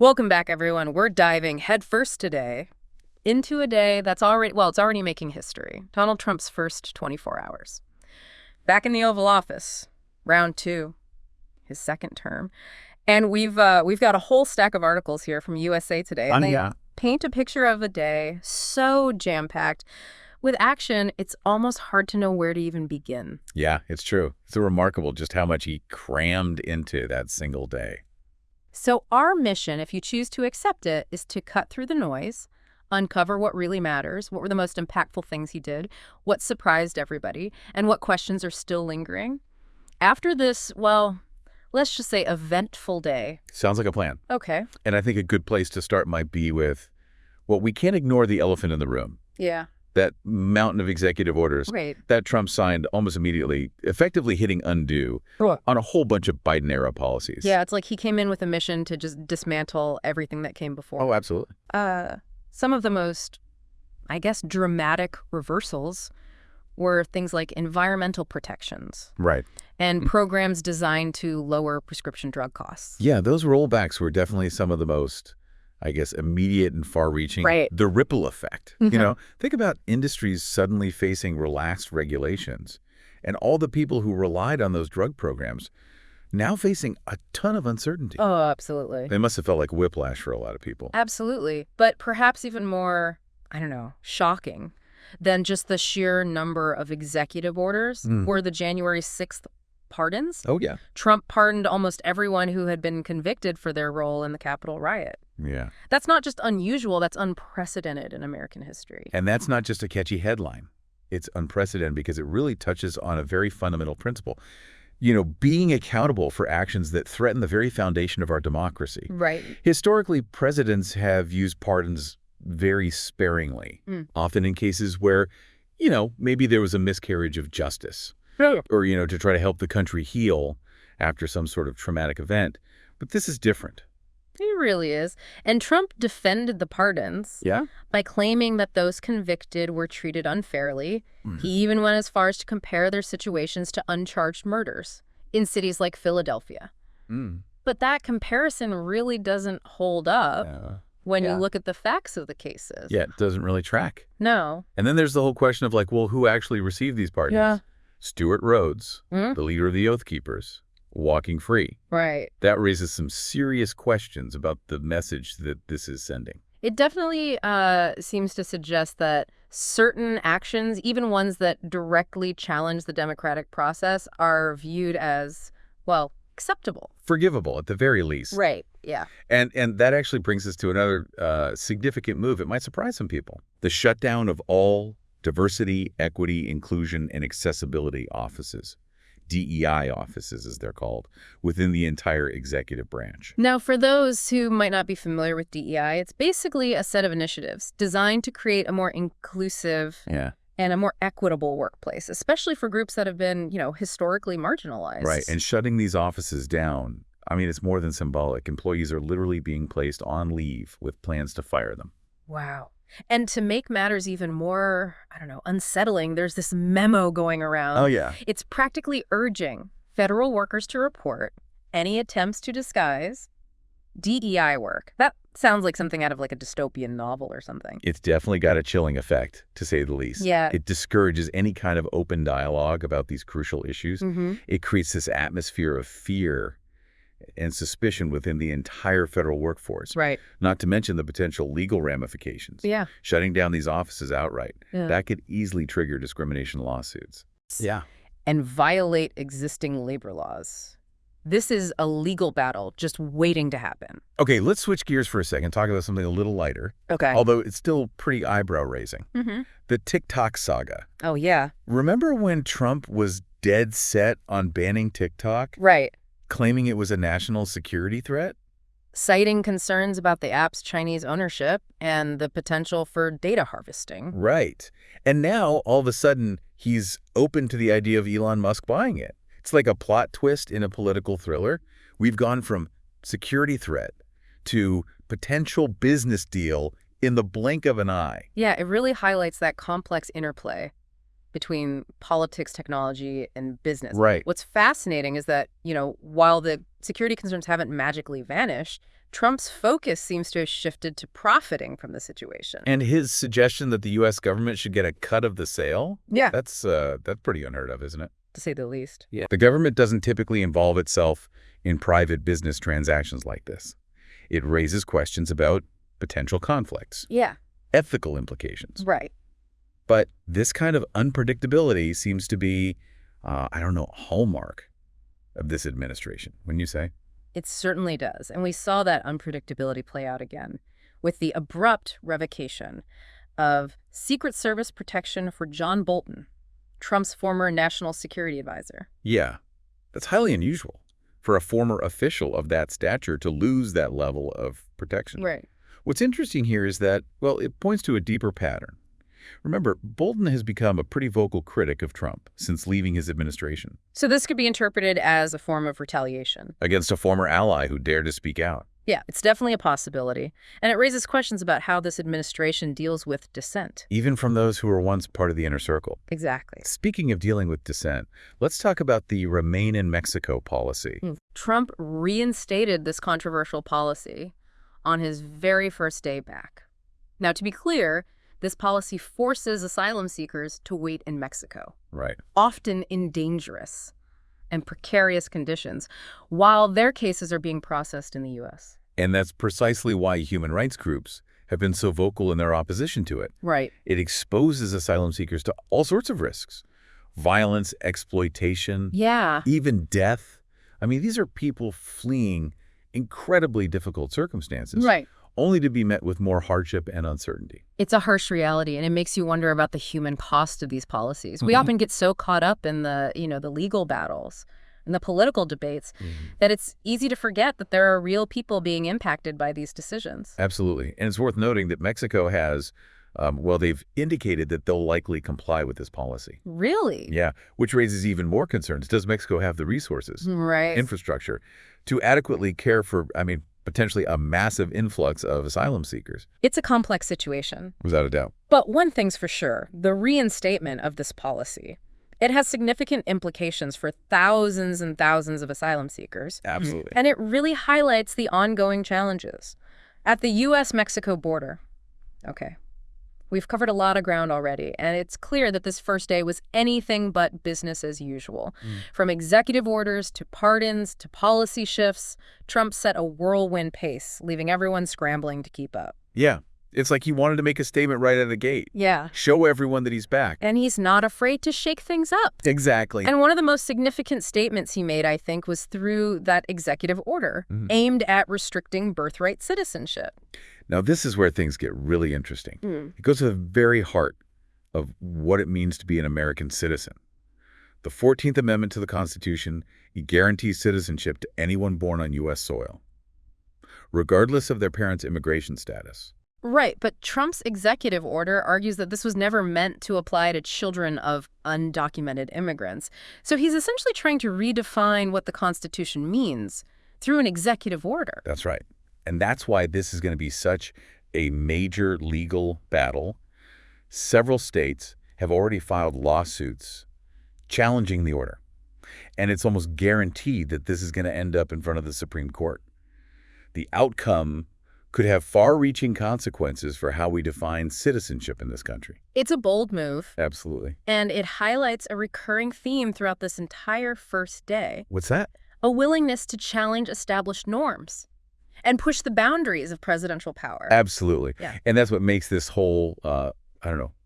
Welcome back, everyone. We're diving headfirst today into a day that's it's already making history. Donald Trump's first 24 hours. Back in the Oval Office, round 2, his second term. And we've got a whole stack of articles here from USA Today. And they paint a picture of a day so jam-packed. With action, it's almost hard to know where to even begin. Yeah, it's true. It's remarkable just how much he crammed into that single day. So our mission, if you choose to accept it, is to cut through the noise, uncover what really matters, what were the most impactful things he did, what surprised everybody, and what questions are still lingering. After this, well, let's just say eventful day. Sounds like a plan. Okay. And I think a good place to start might be with, well, we can't ignore the elephant in the room. Yeah. That mountain of executive orders that Trump signed almost immediately, effectively hitting undo on a whole bunch of Biden-era policies. Yeah, it's like he came in with a mission to just dismantle everything that came before. Oh, absolutely. Some of the most, I guess, dramatic reversals were things like environmental protections. Right. And programs designed to lower prescription drug costs. Yeah, those rollbacks were definitely some of the most, I guess, immediate and far-reaching. Right. The ripple effect. You know, think about industries suddenly facing relaxed regulations and all the people who relied on those drug programs now facing a ton of uncertainty. Oh, absolutely. It must have felt like whiplash for a lot of people. Absolutely. But perhaps even more, I don't know, shocking than just the sheer number of executive orders were the January 6th pardons. Oh, yeah. Trump pardoned almost everyone who had been convicted for their role in the Capitol riot. Yeah. That's That's not just unusual, that's unprecedented in American history. And that's not just a catchy headline. It's unprecedented because it really touches on a very fundamental principle. You know, being accountable for actions that threaten the very foundation of our democracy. Right. Historically, presidents have used pardons very sparingly, often in cases where, you know, maybe there was a miscarriage of justice or, you know, to try to help the country heal after some sort of traumatic event. But this is different. It really is. And Trump defended the pardons by claiming that those convicted were treated unfairly. He even went as far as to compare their situations to uncharged murders in cities like Philadelphia. But that comparison really doesn't hold up when you look at the facts of the cases. Yeah, it doesn't really track. No. And then there's the whole question of like, well, who actually received these pardons? Yeah. Stewart Rhodes, the leader of the Oath Keepers, walking free. Right. That raises some serious questions about the message that this is sending. It definitely seems to suggest that certain actions, even ones that directly challenge the democratic process, are viewed as, well, acceptable. Forgivable, at the very least. Right, yeah. And that actually brings us to another significant move. It might surprise some people. The shutdown of all diversity, equity, inclusion, and accessibility offices. DEI offices, as they're called, within the entire executive branch. Now, for those who might not be familiar with DEI, it's basically a set of initiatives designed to create a more inclusive and a more equitable workplace, especially for groups that have been, you know, historically marginalized. Right, and shutting these offices down, I mean, it's more than symbolic. Employees are literally being placed on leave with plans to fire them. Wow. And to make matters even more, I don't know, unsettling, there's this memo going around. Oh, yeah. It's practically urging federal workers to report any attempts to disguise DEI work. That sounds like something out of like a dystopian novel or something. It's definitely got a chilling effect, to say the least. Yeah. It discourages any kind of open dialogue about these crucial issues. It creates this atmosphere of fear and suspicion within the entire federal workforce. Right. Not to mention the potential legal ramifications. Yeah. Shutting down these offices outright. That could easily trigger discrimination lawsuits. Yeah. And violate existing labor laws. This is a legal battle just waiting to happen. Okay, let's switch gears for a second, talk about something a little lighter. Okay. Although it's still pretty eyebrow-raising. The TikTok saga. Oh, yeah. Remember when Trump was dead set on banning TikTok? Right. Claiming it was a national security threat? Citing concerns about the app's Chinese ownership and the potential for data harvesting. Right. And now, all of a sudden, he's open to the idea of Elon Musk buying it. It's like a plot twist in a political thriller. We've gone from security threat to potential business deal in the blink of an eye. Yeah, it really highlights that complex interplay between politics, technology, and business. Right. What's fascinating is that, you know, while the security concerns haven't magically vanished, Trump's focus seems to have shifted to profiting from the situation. And his suggestion that the U.S. government should get a cut of the sale? Yeah. That's pretty unheard of, isn't it? To say the least. Yeah. The government doesn't typically involve itself in private business transactions like this. It raises questions about potential conflicts. Yeah. Ethical implications. Right. But this kind of unpredictability seems to be, a hallmark of this administration, wouldn't you say? It certainly does. And we saw that unpredictability play out again with the abrupt revocation of Secret Service protection for John Bolton, Trump's former national security advisor. Yeah, that's highly unusual for a former official of that stature to lose that level of protection. Right. What's interesting here is that, well, it points to a deeper pattern. Remember, Bolton has become a pretty vocal critic of Trump since leaving his administration. So this could be interpreted as a form of retaliation. Against a former ally who dared to speak out. Yeah, it's definitely a possibility. And it raises questions about how this administration deals with dissent. Even from those who were once part of the inner circle. Exactly. Speaking of dealing with dissent, let's talk about the Remain in Mexico policy. Trump reinstated this controversial policy on his very first day back. Now, to be clear, this policy forces asylum seekers to wait in Mexico. Right. Often in dangerous and precarious conditions, while their cases are being processed in the U.S. And that's precisely why human rights groups have been so vocal in their opposition to it. Right. It exposes asylum seekers to all sorts of risks. Violence, exploitation, even death. I mean, these are people fleeing incredibly difficult circumstances. Right. Only to be met with more hardship and uncertainty. It's a harsh reality, and it makes you wonder about the human cost of these policies. We often get so caught up in the legal battles and the political debates that it's easy to forget that there are real people being impacted by these decisions. Absolutely. And it's worth noting that Mexico has, they've indicated that they'll likely comply with this policy. Really? Yeah, which raises even more concerns. Does Mexico have the resources, infrastructure, to adequately care for, potentially a massive influx of asylum seekers? It's a complex situation. Without a doubt. But one thing's for sure, the reinstatement of this policy, it has significant implications for thousands and thousands of asylum seekers. Absolutely. And it really highlights the ongoing challenges. At the U.S.-Mexico border, we've covered a lot of ground already, and it's clear that this first day was anything but business as usual. From executive orders to pardons to policy shifts, Trump set a whirlwind pace, leaving everyone scrambling to keep up. Yeah, it's like he wanted to make a statement right out of the gate. Yeah. Show everyone that he's back. And he's not afraid to shake things up. Exactly. And one of the most significant statements he made, I think, was through that executive order aimed at restricting birthright citizenship. Now, this is where things get really interesting. It goes to the very heart of what it means to be an American citizen. The 14th Amendment to the Constitution guarantees citizenship to anyone born on U.S. soil, regardless of their parents' immigration status. Right, but Trump's executive order argues that this was never meant to apply to children of undocumented immigrants. So he's essentially trying to redefine what the Constitution means through an executive order. That's right. And that's why this is going to be such a major legal battle. Several states have already filed lawsuits challenging the order. And it's almost guaranteed that this is going to end up in front of the Supreme Court. The outcome could have far-reaching consequences for how we define citizenship in this country. It's a bold move. Absolutely. And it highlights a recurring theme throughout this entire first day. What's that? A willingness to challenge established norms and push the boundaries of presidential power. Absolutely. Yeah. And that's what makes this whole,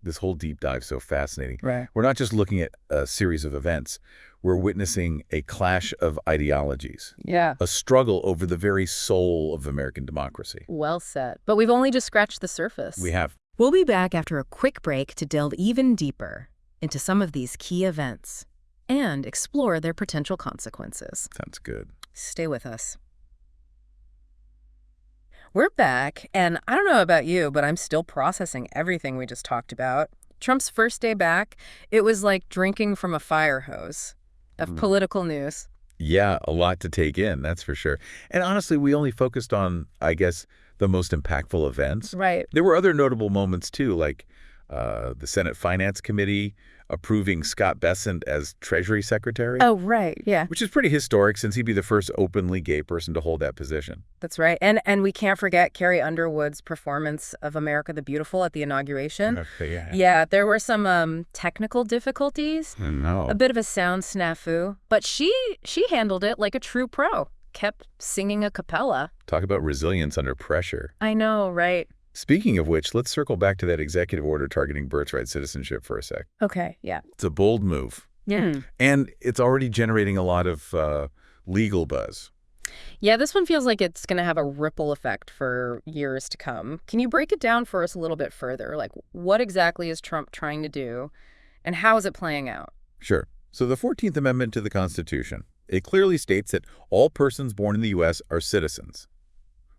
this whole deep dive so fascinating. Right. We're not just looking at a series of events. We're witnessing a clash of ideologies. Yeah. A struggle over the very soul of American democracy. Well said. But we've only just scratched the surface. We have. We'll be back after a quick break to delve even deeper into some of these key events and explore their potential consequences. Sounds good. Stay with us. We're back, and I don't know about you, but I'm still processing everything we just talked about. Trump's first day back, it was like drinking from a fire hose of political news. Yeah, a lot to take in, that's for sure. And honestly, we only focused on, I guess, the most impactful events. Right. There were other notable moments, too, like the Senate Finance Committee approving Scott Bessent as Treasury Secretary. Oh, right. Yeah, Which is pretty historic since he'd be the first openly gay person to hold that position. that's right. And we can't forget Carrie Underwood's performance of America the Beautiful at the inauguration. Okay, yeah. Yeah, there were some technical difficulties, No. a bit of a sound snafu, but she handled it like a true pro. Kept singing a cappella. Talk about resilience under pressure. I know, right? Speaking of which, let's circle back to that executive order targeting birthright citizenship for a sec. Okay, yeah. It's a bold move. Yeah. And it's already generating a lot of legal buzz. Yeah, this one feels like it's going to have a ripple effect for years to come. Can you break it down for us a little bit further? Like, what exactly is Trump trying to do, and how is it playing out? Sure. So the 14th Amendment to the Constitution, it clearly states that all persons born in the U.S. are citizens,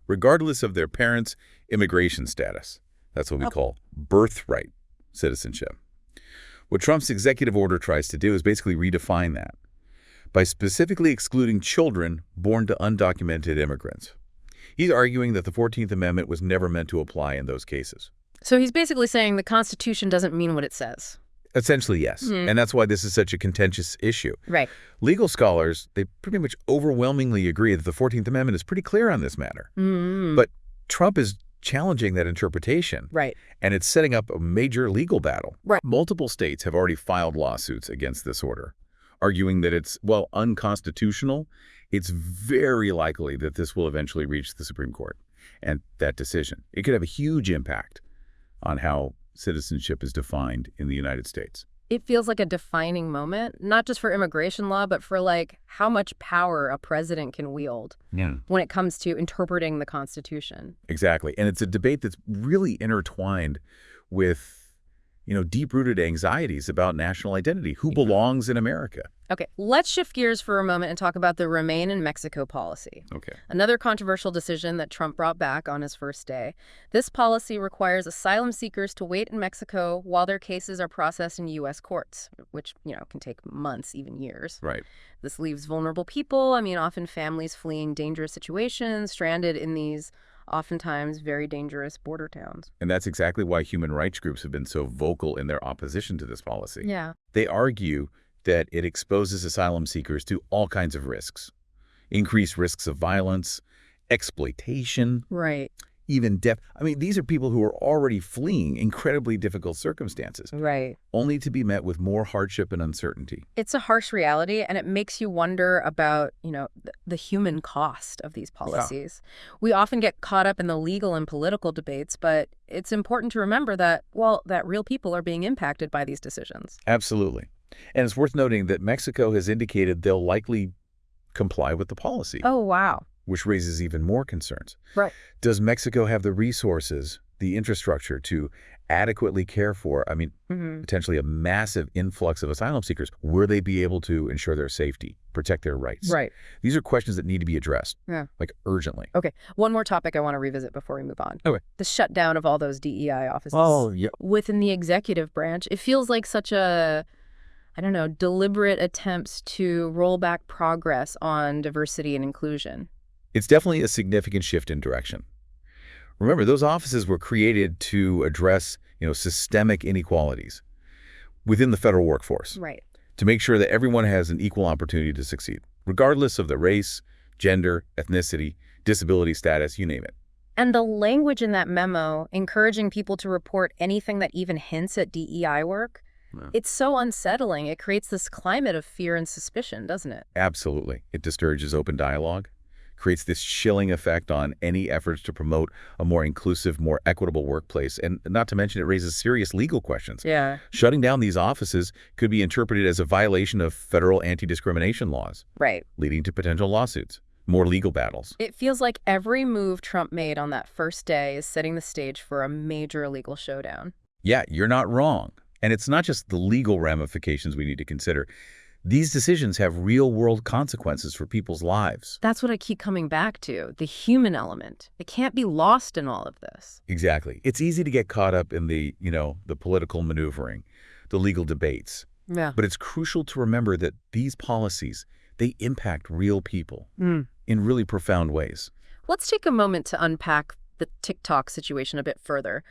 regardless of their parents' immigration status. That's what we call birthright citizenship. What Trump's executive order tries to do is basically redefine that by specifically excluding children born to undocumented immigrants. He's arguing that the 14th Amendment was never meant to apply in those cases. So he's basically saying the Constitution doesn't mean what it says. Essentially, yes. And that's why this is such a contentious issue. Right. Legal scholars, they pretty much overwhelmingly agree that the 14th Amendment is pretty clear on this matter. But Trump is challenging that interpretation. Right. And it's setting up a major legal battle. Right. Multiple states have already filed lawsuits against this order, arguing that it's, well, unconstitutional. It's very likely that this will eventually reach the Supreme Court and that decision. It could have a huge impact on how citizenship is defined in the United States. It feels like a defining moment, not just for immigration law, but for like how much power a president can wield when it comes to interpreting the Constitution. Exactly. And it's a debate that's really intertwined with, deep-rooted anxieties about national identity. Who belongs in America? Okay, let's shift gears for a moment and talk about the Remain in Mexico policy. Okay. Another controversial decision that Trump brought back on his first day. This policy requires asylum seekers to wait in Mexico while their cases are processed in U.S. courts, which, can take months, even years. Right. This leaves vulnerable people, often families fleeing dangerous situations, stranded in these oftentimes very dangerous border towns. And that's exactly why human rights groups have been so vocal in their opposition to this policy. Yeah. They argue that it exposes asylum seekers to all kinds of risks, increased risks of violence, exploitation, Right. even death. These are people who are already fleeing incredibly difficult circumstances, Right. only to be met with more hardship and uncertainty. It's a harsh reality, and it makes you wonder about, the human cost of these policies. Yeah. We often get caught up in the legal and political debates, but it's important to remember that, that real people are being impacted by these decisions. Absolutely. And it's worth noting that Mexico has indicated they'll likely comply with the policy. Oh, wow. Which raises even more concerns. Right. Does Mexico have the resources, the infrastructure to adequately care for, potentially a massive influx of asylum seekers? Will they be able to ensure their safety, protect their rights? Right. These are questions that need to be addressed, urgently. Okay. One more topic I want to revisit before we move on. Okay. The shutdown of all those DEI offices. Oh, yeah. Within the executive branch. It feels like such a, deliberate attempts to roll back progress on diversity and inclusion. It's definitely a significant shift in direction. Remember, those offices were created to address, systemic inequalities within the federal workforce. Right. To make sure that everyone has an equal opportunity to succeed, regardless of their race, gender, ethnicity, disability status, you name it. And the language in that memo, encouraging people to report anything that even hints at DEI work, it's so unsettling. It creates this climate of fear and suspicion, doesn't it? Absolutely. It discourages open dialogue, creates this chilling effect on any efforts to promote a more inclusive, more equitable workplace. And not to mention, it raises serious legal questions. Yeah. Shutting down these offices could be interpreted as a violation of federal anti-discrimination laws. Right. Leading to potential lawsuits, more legal battles. It feels like every move Trump made on that first day is setting the stage for a major legal showdown. Yeah, you're not wrong. And it's not just the legal ramifications we need to consider. These decisions have real-world consequences for people's lives. That's what I keep coming back to, the human element. It can't be lost in all of this. Exactly. It's easy to get caught up in the political maneuvering, the legal debates. Yeah. But it's crucial to remember that these policies, they impact real people in really profound ways. Let's take a moment to unpack the TikTok situation a bit further.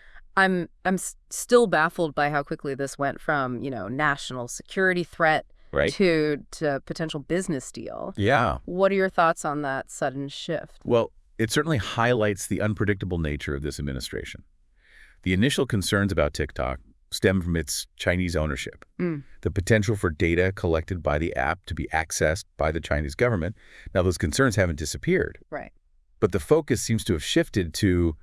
still baffled by how quickly this went from, national security threat Right. to potential business deal. Yeah. What are your thoughts on that sudden shift? Well, it certainly highlights the unpredictable nature of this administration. The initial concerns about TikTok stem from its Chinese ownership, the potential for data collected by the app to be accessed by the Chinese government. Now, those concerns haven't disappeared, Right. but the focus seems to have shifted to,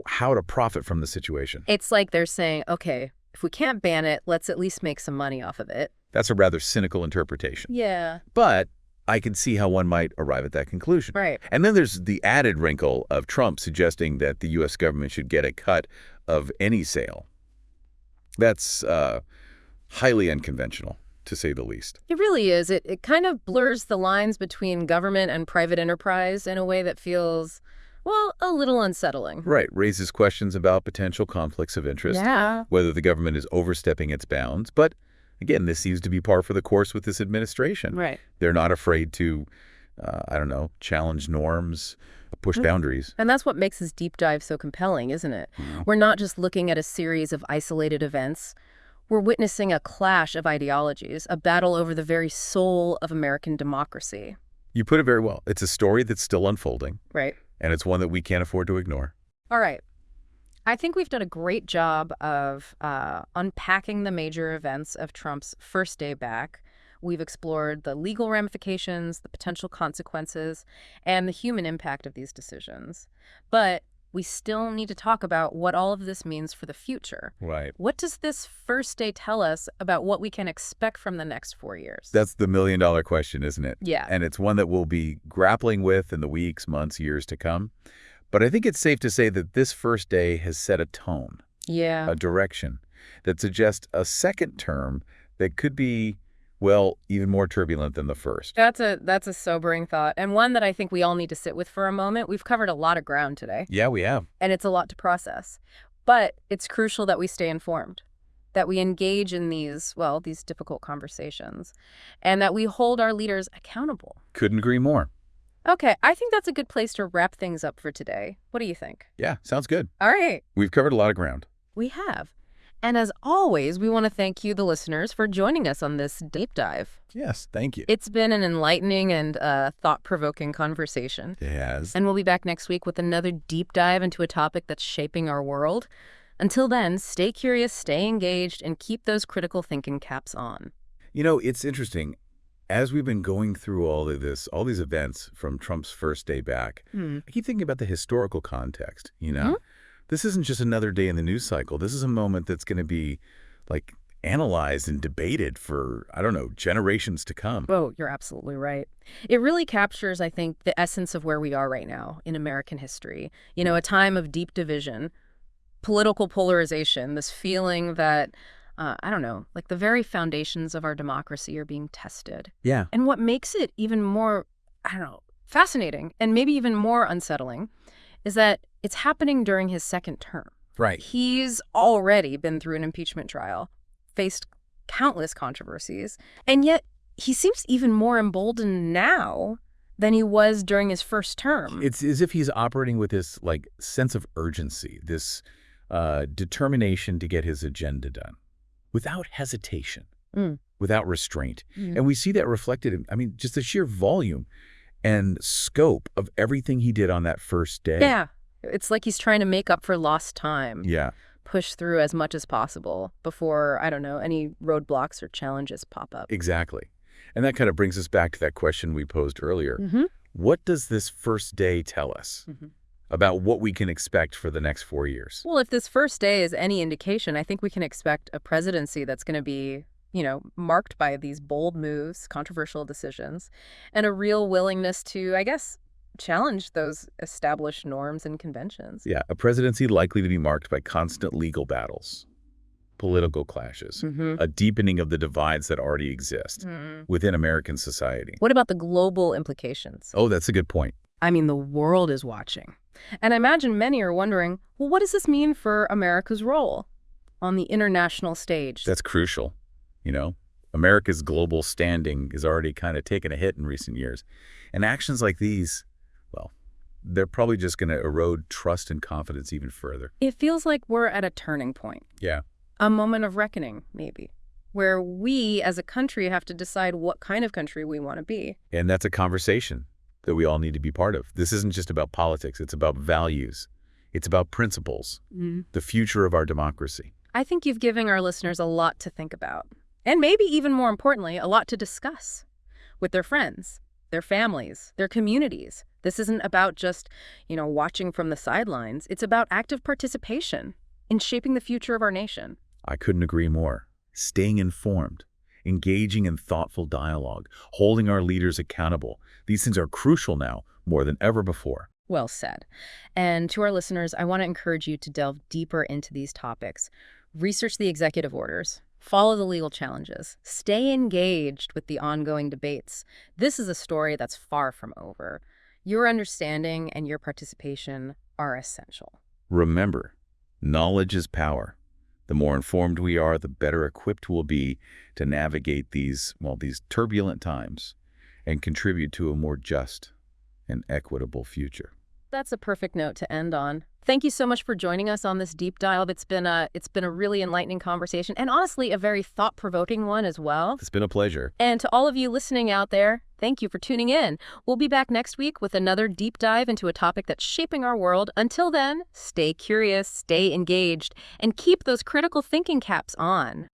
how to profit from the situation. It's like they're saying, okay, if we can't ban it, let's at least make some money off of it. That's a rather cynical interpretation. Yeah. But I can see how one might arrive at that conclusion. Right. And then there's the added wrinkle of Trump suggesting that the U.S. government should get a cut of any sale. That's highly unconventional, to say the least. It really is. It kind of blurs the lines between government and private enterprise in a way that feels, well, a little unsettling. Right. Raises questions about potential conflicts of interest, Yeah. whether the government is overstepping its bounds. But again, this seems to be par for the course with this administration. Right. They're not afraid to, challenge norms, push boundaries. And that's what makes this deep dive so compelling, isn't it? We're not just looking at a series of isolated events. We're witnessing a clash of ideologies, a battle over the very soul of American democracy. You put it very well. It's a story that's still unfolding, Right. and it's one that we can't afford to ignore. All right. I think we've done a great job of unpacking the major events of Trump's first day back. We've explored the legal ramifications, the potential consequences, and the human impact of these decisions. But we still need to talk about what all of this means for the future. Right. What does this first day tell us about what we can expect from the next 4 years? That's the million-dollar question, isn't it? Yeah. And it's one that we'll be grappling with in the weeks, months, years to come. But I think it's safe to say that this first day has set a tone, Yeah. a direction that suggests a second term that could be, well, even more turbulent than the first. That's a sobering thought, and one that I think we all need to sit with for a moment. We've covered a lot of ground today, Yeah, we have. and it's a lot to process. But it's crucial that we stay informed, that we engage in these difficult conversations, and that we hold our leaders accountable. Couldn't agree more. Okay, I think that's a good place to wrap things up for today. What do you think? Yeah, sounds good. All right, We've covered a lot of ground. we have. And as always, we want to thank you, the listeners, for joining us on this deep dive. Yes, thank you. It's been an enlightening and thought-provoking conversation. It has. And we'll be back next week with another deep dive into a topic that's shaping our world. Until then, stay curious, stay engaged, and keep those critical thinking caps on. It's interesting. As we've been going through all these events from Trump's first day back, I keep thinking about the historical context, This isn't just another day in the news cycle. This is a moment that's going to be, analyzed and debated for, generations to come. Oh, you're absolutely right. It really captures, I think, the essence of where we are right now in American history. A time of deep division, political polarization, this feeling that, the very foundations of our democracy are being tested. Yeah. And what makes it even more, fascinating and maybe even more unsettling is that it's happening during his second term. Right. He's already been through an impeachment trial, faced countless controversies, and yet he seems even more emboldened now than he was during his first term. It's as if he's operating with this, sense of urgency, this determination to get his agenda done without hesitation, without restraint. And we see that reflected in, just the sheer volume and scope of everything he did on that first day. Yeah. It's like he's trying to make up for lost time. Yeah. Push through as much as possible before, any roadblocks or challenges pop up. Exactly. And that kind of brings us back to that question we posed earlier. What does this first day tell us about what we can expect for the next 4 years? Well, if this first day is any indication, I think we can expect a presidency that's going to be, marked by these bold moves, controversial decisions, and a real willingness to, challenge those established norms and conventions. Yeah, a presidency likely to be marked by constant legal battles, political clashes, a deepening of the divides that already exist within American society. What about the global implications? Oh, that's a good point. The world is watching. And I imagine many are wondering, well, what does this mean for America's role on the international stage? That's crucial. America's global standing is already kind of taken a hit in recent years. And actions like these, they're probably just going to erode trust and confidence even further. It feels like we're at a turning point. Yeah. A moment of reckoning, maybe, where we as a country have to decide what kind of country we want to be. And that's a conversation that we all need to be part of. This isn't just about politics. It's about values. It's about principles, the future of our democracy. I think you've given our listeners a lot to think about. And maybe even more importantly, a lot to discuss with their friends, their families, their communities. This isn't about just, watching from the sidelines. It's about active participation in shaping the future of our nation. I couldn't agree more. Staying informed, engaging in thoughtful dialogue, holding our leaders accountable. These things are crucial now more than ever before. Well said. And to our listeners, I want to encourage you to delve deeper into these topics. Research the executive orders. Follow the legal challenges. Stay engaged with the ongoing debates. This is a story that's far from over. Your understanding and your participation are essential. Remember, knowledge is power. The more informed we are, the better equipped we'll be to navigate these turbulent times and contribute to a more just and equitable future. That's a perfect note to end on. Thank you so much for joining us on this deep dive. It's been a really enlightening conversation, and honestly, a very thought-provoking one as well. It's been a pleasure. And to all of you listening out there, thank you for tuning in. We'll be back next week with another deep dive into a topic that's shaping our world. Until then, stay curious, stay engaged, and keep those critical thinking caps on.